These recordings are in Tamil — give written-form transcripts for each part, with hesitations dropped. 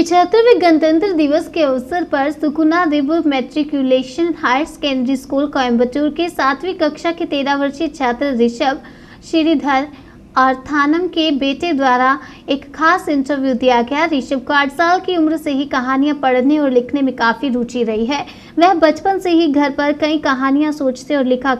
75वें गणतंत्र दिवस के अवसर पर Sukuna Dev matriculation higher secondary school Coimbatore के 7वीं कक्षा के 13 वर्षीय छात्र ऋषभ श्रीधर और थानम के बेटे द्वारा एक खास इंटरव्यू दिया गया। ऋषभ को 8 साल की उम्र से ही कहानियां पढ़ने और लिखने में काफ़ी रुचि रही है। वह बचपन से ही घर पर कई कहानियां सोचते और लिखा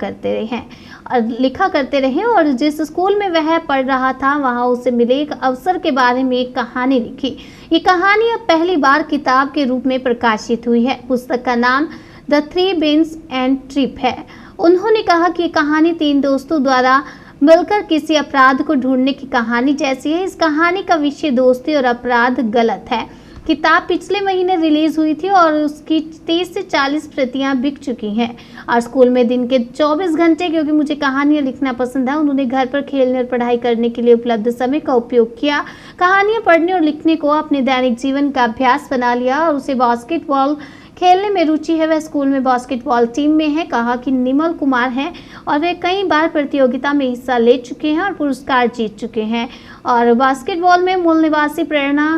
करते रहे और जिस स्कूल में वह पढ़ रहा था वहां उसे मिले एक अवसर के बारे में एक कहानी लिखी। ये कहानी अब पहली बार किताब के रूप में प्रकाशित हुई है। पुस्तक का नाम the three beans and trip है। उन्होंने कहा कि ये कहानी 3 दोस्तों द्वारा मिलकर किसी अपराध को ढूंढने की कहानी जैसी है। इस कहानी का विषय दोस्ती और अपराध गलत है। किताब पिछले महीने रिलीज हुई थी और उसकी 30 से 40 प्रतियां बिक चुकी हैं। और स्कूल में दिन के 24 घंटे, क्योंकि मुझे कहानियां लिखना पसंद है, उन्होंने घर पर खेलने और पढ़ाई करने के लिए उपलब्ध समय का उपयोग किया। कहानियां पढ़ने और लिखने को अपने दैनिक जीवन का अभ्यास बना लिया और उसे बास्केटबॉल खेलने में रुचि है। वह स्कूल में बास्केटबॉल टीम में है। कहा कि निमल कुमार हैं और वे कई बार प्रतियोगिता में हिस्सा ले चुके हैं और पुरस्कार जीत चुके हैं। और बास्केटबॉल में मूल निवासी प्रेरणा,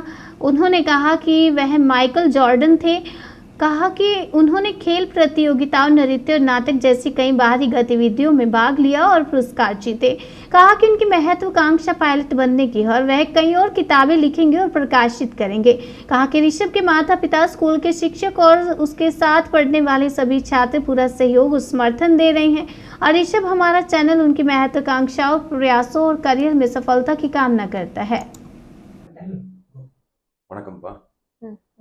उन्होंने कहा कि वह माइकल जॉर्डन थे। कहा कि उन्होंने खेल प्रतियोगिताओं, नृत्य और नाटक जैसी कई बाहरी गतिविधियों में भाग लिया और पुरस्कार जीते। कहा कि उनकी महत्वाकांक्षा पायलट बनने की है और वह कई और किताबें लिखेंगे और प्रकाशित करेंगे। कहा कि ऋषभ के माता पिता, स्कूल के शिक्षक और उसके साथ पढ़ने वाले सभी छात्र पूरा सहयोग और समर्थन दे रहे हैं। और ऋषभ हमारा चैनल उनकी महत्वाकांक्षाओं, प्रयासों और करियर में सफलता की कामना करता है। வணக்கம்ப்பா.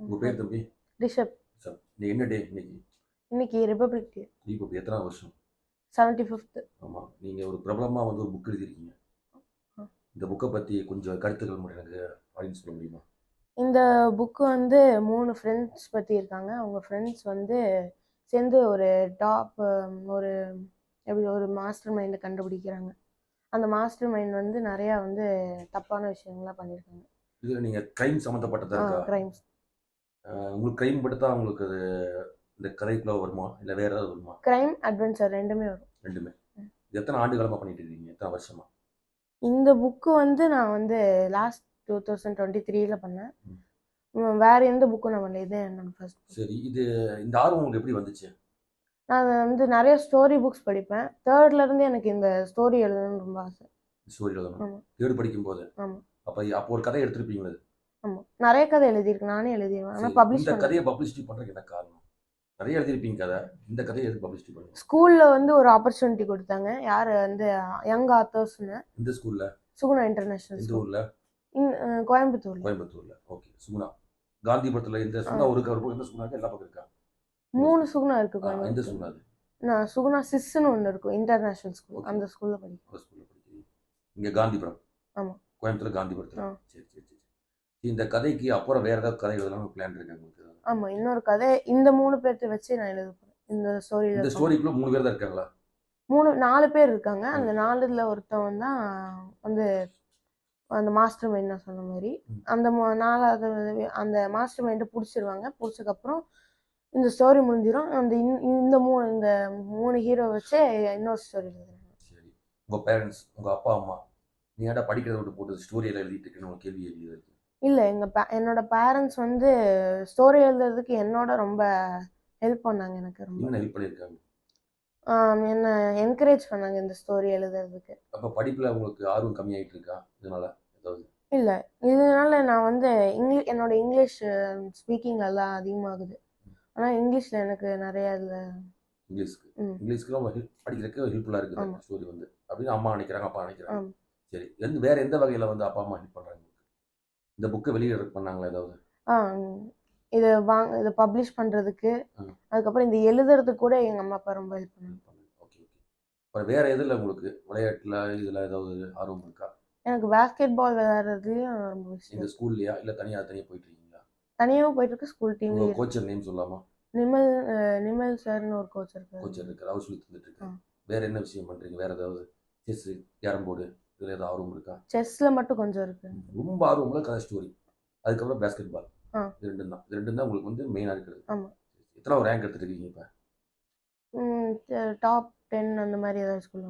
உங்க பேர் தம்பி? ரிஷப். சார், நீ என்ன டே இன்னைக்கு? இன்னைக்கு ரிபப்ளிக் டே. தீபக் எத்தனாவது வருஷம்? 75th. ஆமா. நீங்க ஒரு பிரபலமா வந்து ஒரு புக் எழுதியிருக்கீங்க. இந்த புக்கை பத்தி கொஞ்சம் கருத்துக்கள் மட்டும் எனக்கு ஆடியன்ஸ் சொல்ல முடியுமா? இந்த புக்கு வந்து 3 ஃப்ரெண்ட்ஸ் பற்றி இருக்காங்க. அவங்க ஃப்ரெண்ட்ஸ் வந்து சேர்ந்து ஒரு ஒரு எப்படி ஒரு மாஸ்டர் மைண்டை கண்டுபிடிக்கிறாங்க. அந்த மாஸ்டர் மைண்ட் வந்து நிறையா வந்து தப்பான விஷயங்கள்லாம் பண்ணியிருக்காங்க. இதில் நீங்கள் க்ரைம் சம்மந்தப்பட்டதா இருக்கா? க்ரைம்ஸ். உங்களுக்கு க்ரைம் படுத்தா உங்களுக்கு அது இந்த கதைக்குள்ள வருமா, இல்லை வேற ஏதாவது வருமா? க்ரைம், அட்வென்ச்சர் ரெண்டுமே வரும். ரெண்டுமே. இது எத்தனை ஆண்டு காலமாக பண்ணிட்டு இருக்கீங்க? எத்தனை வருஷமா? இந்த புக்கு வந்து நான் வந்து லாஸ்ட் 2023 பண்ணேன். வேற எந்த புக்கும் நான் பண்ணல. இதுதான் என்னோட ஃபர்ஸ்ட். சரி, இந்த ஆர்வம் உங்களுக்கு எப்படி வந்துச்சு? நான் வந்து நிறைய ஸ்டோரி புக்ஸ் படிப்பேன். 3rd இருந்து எனக்கு இந்த ஸ்டோரி எழுதணும்னு ரொம்ப ஆசை. ஸ்டோரி எழுதணும்? 3rd படிக்கும்போது? ஆமாம். அப்போ ஒரு கதை எடுத்திருப்பீங்களா? ஆமாம், நிறைய கதை எழுதியிருக்கேன். நானே எழுதிடுவேன். ஆனால் பப்ளிஷ் இந்த கதையை பப்ளிசிட்டி பண்ணுறதுக்கு என்ன காரணம்? நிறைய எழுதியிருப்பீங்க கதை, இந்த கதையை எதுக்கு பப்ளிசிட்டி பண்ணுங்க? ஸ்கூலில் வந்து ஒரு ஆப்பர்ச்சுனிட்டி கொடுத்தாங்க. யார் வந்து யங் ஆத்தர்ஸ்னு. இந்த ஸ்கூலில்? சுகுணா இன்டர்நேஷனல். இந்த ஊரில்? கோயம்புத்தூர்ல. ஓகே. சுகுணா காந்திபுரத்தில் இந்த சுகுணா ஒரு எந்த சுகுணா எல்லா பக்கம் இருக்கா? 3 சுகுணா இருக்கு எந்த கோயம்புத்தூர். சுகுணா அது? நான் சுகுணா சிஸ்ன்னு ஒன்று இருக்கும், இன்டர்நேஷனல் ஸ்கூல். அந்த ஸ்கூலில் படிக்கிறேன். இங்கே காந்திபுரம்? ஆமாம். கோயம்புத்தூர் காந்திபுரத்தில். சரி சரி சரி. இந்த கதைக்கு அப்புறம் வேற ஏதாவது கதை எழுதலாம் பிளான் இருக்கு உங்களுக்கு? ஆமாம், இன்னொரு கதை இந்த 3 பேர்த்த வச்சு நான் எழுத போகிறேன். இந்த ஸ்டோரிக்குள்ள 3 பேர் தான் இருக்காங்களா? 4 பேர் இருக்காங்க. அந்த 4ல் ஒருத்தவன் தான் வந்து அந்த மாஸ்டர் மைண்ட் நான் சொன்ன மாதிரி. அந்த 4வது அந்த மாஸ்டர் மைண்டை பிடிச்சிருவாங்க. பிடிச்சதுக்கப்புறம் இந்த ஸ்டோரி முடிஞ்சிடும். இந்த 3 ஹீரோ வச்சு இன்னொரு ஸ்டோரி எழுதுறாங்க. சரி, உங்கள் பேரண்ட்ஸ், உங்கள் அப்பா அம்மா, நீ ஏன்டா படிக்கிறத விட்டு போட்டு ஸ்டோரியில் எழுதிட்டு இருக்குன்னு ஒரு கேள்வி எழுதியிருக்கு. இல்லை, என்னோட பேரண்ட்ஸ் வந்து ஸ்டோரி எழுதுறதுக்கு என்னோட ரொம்ப ஹெல்ப் பண்ணாங்க. எனக்கு ரொம்ப ஹெல்ப் பண்ணியிருக்காங்க. என்ன என்கரேஜ் பண்ணாங்க இந்த ஸ்டோரி எழுதுறதுக்கு. அப்போ படிப்பில் உங்களுக்கு ஆர்வம் கம்மியாயிட்டு இருக்கா இதனால ஏதாவது? இல்லை, இதனால நான் வந்து என்னோட இங்கிலீஷ் ஸ்பீக்கிங் எல்லாம் அதிகமாகுது. ஆனால் இங்கிலீஷில் எனக்கு நிறைய இங்கிலீஷ்க்கு படிக்கிறதுக்கு ஹெல்ப்ஃபுல்லாக இருக்குது ஸ்டோரி வந்து அப்படின்னு அம்மா நினைக்கிறாங்க, அப்பா நினைக்கிறாங்க. சரி, வேற எந்த வகையில் வந்து அப்பா அம்மா ஹெல்ப் பண்ணுறாங்க? இந்த புக்கை வெளியிட பண்ணாங்களா ஏதாவது? இதை பப்ளிஷ் பண்ணுறதுக்கு, அதுக்கப்புறம் இந்த எழுதுறதுக்கு கூட எங்கள் அம்மா அப்பா ரொம்ப ஹெல்ப் பண்ணாங்க. Okay okay. அப்புறம் வேற எதில் உங்களுக்கு விளையாட்டில் இதில் ஏதாவது ஆர்வம் இருக்கா? எனக்கு பாஸ்கெட் பால் விளையாடுறதுலையும் ரொம்ப விஷயம். இந்த ஸ்கூல்லையா இல்லை தனியாக போயிட்டு இருக்கீங்களா? தனியாகவும் போயிட்டு இருக்கு, ஸ்கூல் டீம்லேயும். கோச்சர் நேம் சொல்லாமா? நிமல் சார்னு ஒரு கோச்சர் இருக்காரு. அவர் சொல்லி தந்துட்டு இருக்காரு. வேற என்ன விஷயம் பண்ணுறீங்க? வேற ஏதாவது செஸ், கேரம் போர்டு, இதில் ஏதாவது ஆர்வம் இருக்கா? செஸ்ஸில் மட்டும் கொஞ்சம் இருக்கு. ரொம்ப ஆர்வம் இல்லை கதை ஸ்டோரி, அதுக்கப்புறம் பாஸ்கெட் பால். இது ரெண்டும் தான் உங்களுக்கு வந்து மெயினாக இருக்குது. ஆமாம். எத்தனை ரேங்க் எடுத்துருக்கீங்க இப்போ? டாப் 10 அந்த மாதிரி ஏதாவது ஸ்கூல்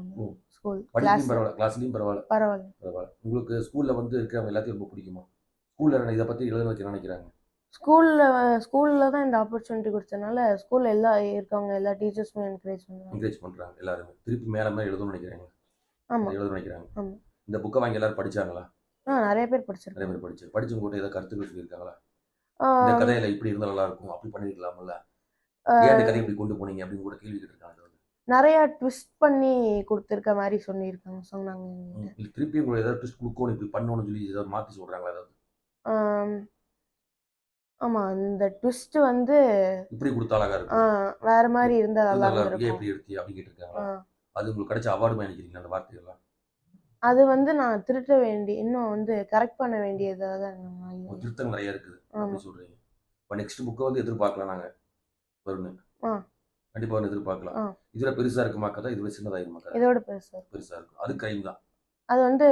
படிப்பும் பரவாயில்ல, கிளாஸ்லையும் பரவாயில்ல. உங்களுக்கு ஸ்கூலில் வந்து இருக்கிறவங்க எல்லாத்தையும் ரொம்ப பிடிக்குமா? ஸ்கூலில் இதை பற்றி எழுதுனதுக்கு என்ன நினைக்கிறாங்க? ஸ்கூலில் தான் இந்த ஆப்பர்ச்சுனிட்டி கொடுத்ததுனால ஸ்கூலில் இருக்கவங்க எல்லா டீச்சர்ஸுமே என்கரேஜ் பண்ணுறாங்க எல்லாருமே. திருப்பி மேலே மேலே எழுதணும்னு நினைக்கிறாங்க. ஆமாம் எழுதணும்னு நினைக்கிறாங்க. ஆமாம். இந்த புக்கை வாங்கி எல்லாரும் படிச்சாங்களா? நிறைய பேர் நிறைய படிச்சிருக்காங்க. பேர் படிச்சவங்க கூட ஏதாவது கருத்துக்கள் சொல்லியிருக்காங்களா? இந்த கதையில இப்படி இருந்தால் நல்லா இருக்கும், அப்படி பண்ணிருக்கலாம்ல, ஏன் இந்த கதையை இப்படி கொண்டு போனீங்க அப்படின்னு கூட கேள்வி கேட்டிருக்காங்க. நிறைய ட்விஸ்ட் பண்ணி கொடுத்துருக்க மாதிரி சொன்னாங்க. திருப்பி உங்களுக்கு ஏதாவது ட்விஸ்ட் கொடுக்கணும், இப்படி பண்ணணும்னு சொல்லி ஏதாவது மாற்றி சொல்றாங்களா? ஏதாவது ஆமாம், இந்த ட்விஸ்ட் வந்து இப்படி கொடுத்தா அழகா இருக்கும், வேற மாதிரி இருந்தால் நல்லா ஏன் இருக்கும். இப்படி எடுத்தி அப்படின்னு கேட்டிருக்காங்களா? அது உங்களுக்கு கிடைச்ச அவார்டு நினைக்கிறீங்க அந்த வார்த்தைகள்லாம்? அது வந்து நான் இன்னும் வந்து கரெக்ட் பண்ண வேண்டியதாக திருத்தம் நிறைய இருக்குது அப்படின்னு சொல்றீங்க. இப்போ நெக்ஸ்ட் புக்கை வந்து எதிர்பார்க்கலாம் நாங்க வரும்னு? கண்டிப்பா வந்து எதிர்பார்க்கலாம். இதுல பெருசா இருக்குமா கதை, இதுல சின்னதா இருக்குமா கதை? இதோட பெருசா இருக்கும். அது கிரைம் தான். அது வந்து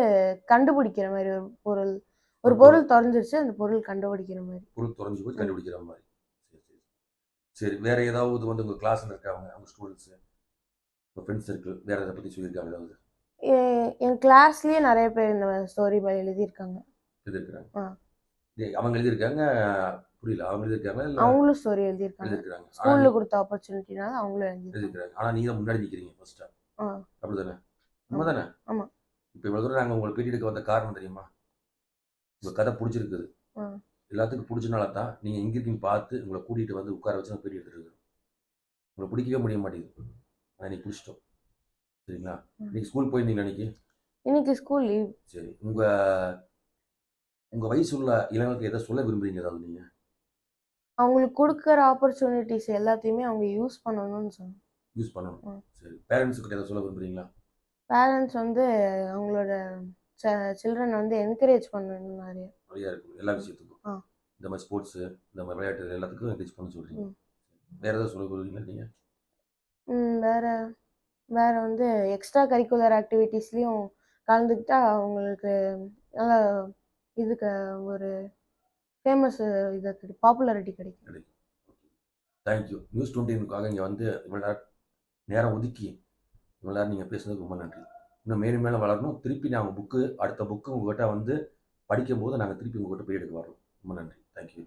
கண்டுபிடிக்கிற மாதிரி ஒரு பொருள் தொலைஞ்சிருச்சு, அந்த பொருள் கண்டுபிடிக்கிற மாதிரி. பொருள் தொலைஞ்சு போய் கண்டுபிடிக்கிற மாதிரி. சரி, வேற ஏதாவது வந்து உங்க கிளாஸ்ல இருக்காங்க அவங்க ஸ்டூடெண்ட்ஸ், உங்க ஃப்ரெண்ட்ஸ் சர்க்கிள் வேற எதை பத்தி சொல்லியிருக்காங்க? ஏதாவது என் கிளாஸ்லயே நிறைய பேர் இந்த ஸ்டோரி எழுதியிருக்காங்க. அவங்க எழுதியிருக்காங்க? புரியல. அவங்க எழுதியிருக்காங்க இல்ல அவங்களும் ஸ்டோரி எழுதியிருக்காங்க. ஸ்கூல்ல கொடுத்த ஆப்பர்ச்சுனிட்டினால அவங்களும் எழுதியிருக்காங்க. ஆனா நீங்க முன்னாடி நிக்கிறீங்க ஃபர்ஸ்டா, அப்படிதானே? உண்மைதானே? ஆமா. இப்போ இவ்வளவு தூரம் நாங்க உங்களை பேட்டி எடுக்க வந்த காரணம் தெரியுமா? உங்க கதை பிடிச்சிருக்குது, எல்லாத்துக்கும் பிடிச்சனால தான் நீங்க எங்க இருக்கீங்க பார்த்து உங்களை கூட்டிட்டு வந்து உட்கார வச்சு பேட்டி எடுத்துட்டு இருக்கோம். உங்களை பிடிக்கவே முடிய மாட்டேங்குது, நான் இன்னைக்கு பிடிச்சிட்டோம். சரிங்களா? இன்னைக்கு ஸ்கூல் போயிருந்தீங்களா? இன்னைக்கு ஸ்கூல் லீவ். சரி, உங்க வயசு உள்ள இளைஞர்களுக்கு எதை சொல்ல விரும்புறீங்க? ஏதாவது நீங்க அவங்களுக்கு கொடுக்குற ஆப்பர்ச்சுனிட்டிஸ் எல்லாத்தையுமே அவங்க யூஸ் பண்ணணும்னு சொன்னோம். யூஸ் பண்ணணும். சரி, பேரண்ட்ஸ் கிட்ட எதை சொல்ல விரும்புறீங்களா? பேரண்ட்ஸ் வந்து அவங்களோட சில்ட்ரன் வந்து என்கரேஜ் பண்ணணும் நிறைய இருக்கும் எல்லா விஷயத்துக்கும். இந்த மாதிரி ஸ்போர்ட்ஸ், இந்த மாதிரி விளையாட்டு எல்லாத்துக்கும் என்கரேஜ் பண்ண சொல்றீங்க. வேற ஏதாவது சொல்ல விரும்புறீங்களா நீங்க? வேற வந்து எக்ஸ்ட்ரா கரிக்குலர் ஆக்டிவிட்டீஸ்லயும் கலந்துக்கிட்டா அவங்களுக்கு நல்லா இதுக்கு ஒரு ஃபேமஸ் பாப்புலாரிட்டி கிடைக்கும். தேங்க்யூ. நியூஸ் 20க்காக இங்கே வந்து இவ்வளோ நேரம் ஒதுக்கி இவ்வளோ நேரம் நீங்கள் பேசுனதுக்கு ரொம்ப நன்றி. இன்னும் மேலும் மேலும் வளரணும். திருப்பி நாங்கள் அடுத்த புக்கு உங்கள்கிட்ட வந்து படிக்கும்போது நாங்கள் திருப்பி உங்கள்கிட்ட போய் எடுக்க வரோம். ரொம்ப நன்றி. தேங்க்யூ.